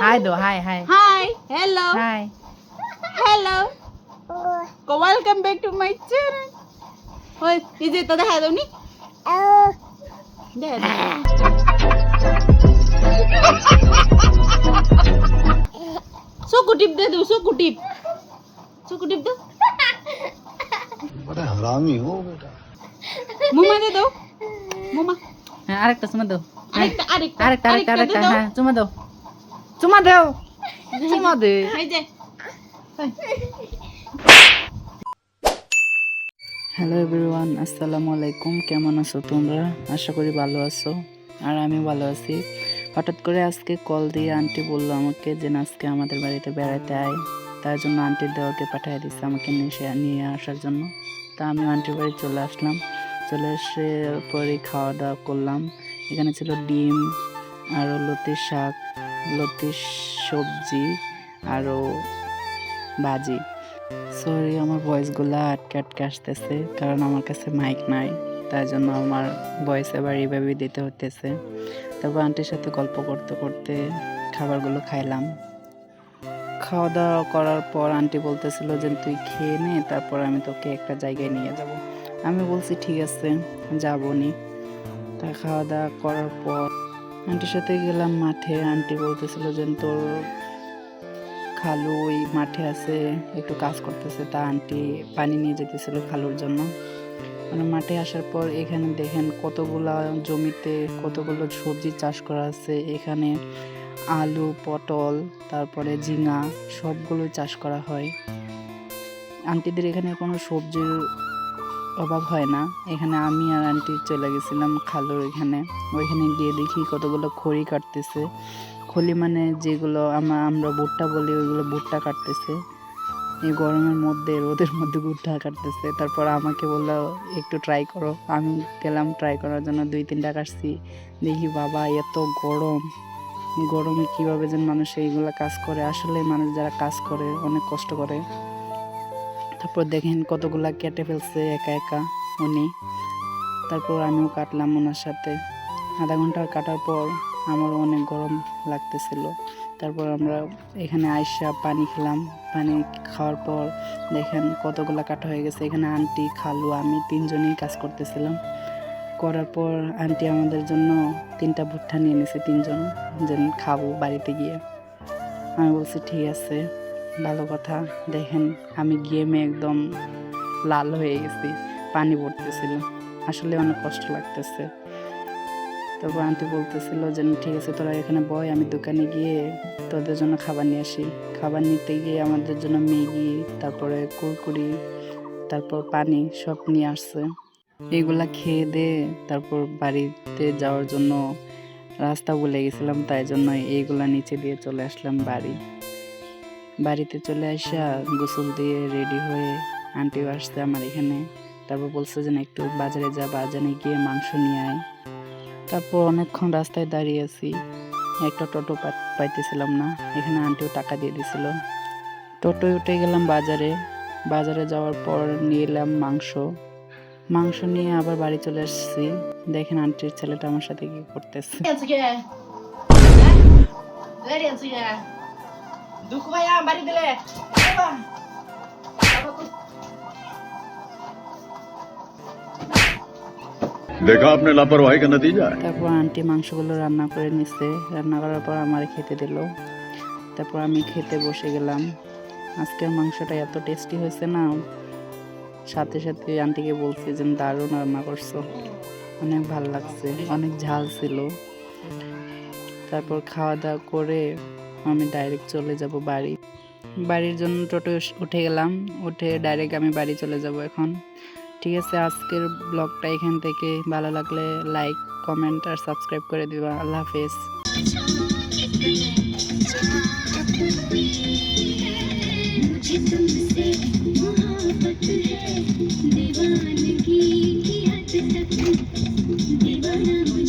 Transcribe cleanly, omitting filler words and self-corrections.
Hi do, hi. Hi, hello, Hi. hello. Welcome back to my channel. Oi, এই যে তো দেখা দাও নি? দেখা দাও। চকু টিপ দে, চকু টিপ দাও। बड़ा हरामी हो बेटा। মুমা দে দাও, মুমা। আরেকটা চুমা দাও। আরেকটা দাও। হ্যাঁ চুমা দাও। চুমা দাও। চুমা দে। এই যে হ্যালো এভরিওয়ান, আসসালামু আলাইকুম। কেমন আছো তোমরা? আশা করি ভালো আছো, আর আমি ভালো আছি। হঠাৎ করে আজকে কল দিয়ে আন্টি বললো আমাকে যে আজকে আমাদের বাড়িতে বেড়াতে আয়। তার জন্য আন্টির দেওয়াকে পাঠিয়ে দিচ্ছে আমাকে নিয়ে আসার জন্য। তা আমি আন্টির বাড়ি চলে আসলাম। চলে এসে পরে খাওয়া দাওয়া করলাম। এখানে ছিল ডিম, আরও লতির শাক, লতির সবজি, আরও ভাজি। সরি, আমার ভয়েসগুলো আটকে আসতেছে, কারণ আমার কাছে মাইক নাই, তাই জন্য আমার ভয়েস এবার এইভাবে দিতে হতেছে। তারপর আন্টির সাথে গল্প করতে করতে খাবারগুলো খাইলাম। খাওয়া দাওয়া করার পর আন্টি বলতেছিল যে তুই খেয়ে নে, তারপর আমি তোকে একটা জায়গায় নিয়ে যাব। আমি বলছি ঠিক আছে, যাবো নি। তা খাওয়া দাওয়া করার পর আন্টির সাথে গেলাম মাঠে। আন্টি বলতেছিল যে তোর খালু ওই মাঠে আছে, একটু কাজ করতেছে, তা আন্টি পানি নিয়ে যেতেছিল খালুর জন্য। মানে মাঠে আসার পর এখানে দেখেন কতগুলা জমিতে কতগুলো সবজি চাষ করা আছে। এখানে আলু, পটল, তারপরে ঝিঙা সবগুলো চাষ করা হয়। আন্টিদের এখানে কোনো সবজির অভাব হয় না। এখানে আমি আর আন্টি চলে গেছিলাম খালুর এখানে। ওইখানে গিয়ে দেখি কতগুলো খড়ি কাটতেছে। খলি মানে যেগুলো আমরা ভুট্টা বলি, ওইগুলো ভুট্টা কাটতেছে। এই গরমের মধ্যে রোদের মধ্যে ভুট্টা কাটতেছে। তারপর আমাকে বললো একটু ট্রাই করো। আমি গেলাম ট্রাই করার জন্য, 2-3টা কাটছি। দেখি বাবা এত গরমে কীভাবে যেন মানুষ এইগুলো কাজ করে। আসলে মানুষ যারা কাজ করে অনেক কষ্ট করে। তারপর দেখেন কতগুলা কেটে ফেলছে একা একা উনি। তারপর আমিও কাটলাম ওনার সাথে। আধা ঘন্টা কাটার পর আমারও অনেক গরম লাগতেছিল। তারপর আমরা এখানে আইসা পানি খেলাম। পানি খাওয়ার পর দেখেন কতগুলা কাটা হয়ে গেছে। এখানে আন্টি, খালু, আমি 3জনই কাজ করতেছিলাম। করার পর আন্টি আমাদের জন্য 3টা ভুট্টা নিয়ে নিয়েছে, 3জন যেন খাবো বাড়িতে গিয়ে। আমি বলছি ঠিক আছে, ভালো কথা। দেখেন আমি গেমে একদম লাল হয়ে গেছি, পানি পড়তেছিল। আসলে অনেক কষ্ট লাগতেছে। তারপর আন্টি বলতেছিল যে ঠিক আছে তোরা এখানে বয়, আমি দোকানে গিয়ে তোদের জন্য খাবার নিয়ে আসি। খাবার নিতে গিয়ে আমাদের জন্য ম্যাগি, তারপরে কুরকুরি, তারপর পানি সব নিয়ে আসছে। এগুলা খেয়ে দে তারপর বাড়িতে যাওয়ার জন্য রাস্তা ভুলে গেছিলাম, তাই জন্য এইগুলা নিচে দিয়ে চলে আসলাম বাড়িতে চলে আসা গোসল দিয়ে রেডি হয়ে আন্টিও আসছে আমার এখানে। তারপর বলছে যে একটু বাজারে গিয়ে মাংস নিয়ে আয়। তারপর অনেকক্ষণ রাস্তায় দাঁড়িয়ে আছি, একটা টোটো পাইতেছিলাম না। এখানে আন্টিও টাকা দিয়ে দিছিল। টোটোয় উঠে গেলাম বাজারে যাওয়ার পর নিয়ে এলাম মাংস নিয়ে আবার বাড়ি চলে আসছি। দেখেন আন্টির ছেলেটা আমার সাথে কি করতেছে। देखा आपने लापरवाही का नतीजा है। তারপর আন্টি মাংসগুলো রান্না করে নিচ্ছে। রান্না করার পর আমার খেতে দিল। তারপর আমি খেতে বসে গেলাম। আজকের মাংসটা এত টেস্টি হয়েছে না, সাথে সাথে আন্টিকে বলছি যে দারুণ রান্না করছো, অনেক ভালো লাগছে, অনেক ঝাল ছিল। তারপর খাওয়া দাওয়া করে আমি ডাইরেক্ট চলে যাব বাড়ির জন্য টোটো উঠে গেলাম। উঠে ডাইরেক্ট আমি বাড়ি চলে যাব এখন। ঠিক আছে, আজকের ব্লগটা এখান থেকে। ভালো লাগলে লাইক, কমেন্ট আর সাবস্ক্রাইব করে দিবা। আল্লাহ হাফেজ। मुझे तुमसे मोहब्बत है, दीवानगी की हद तक दीवाना।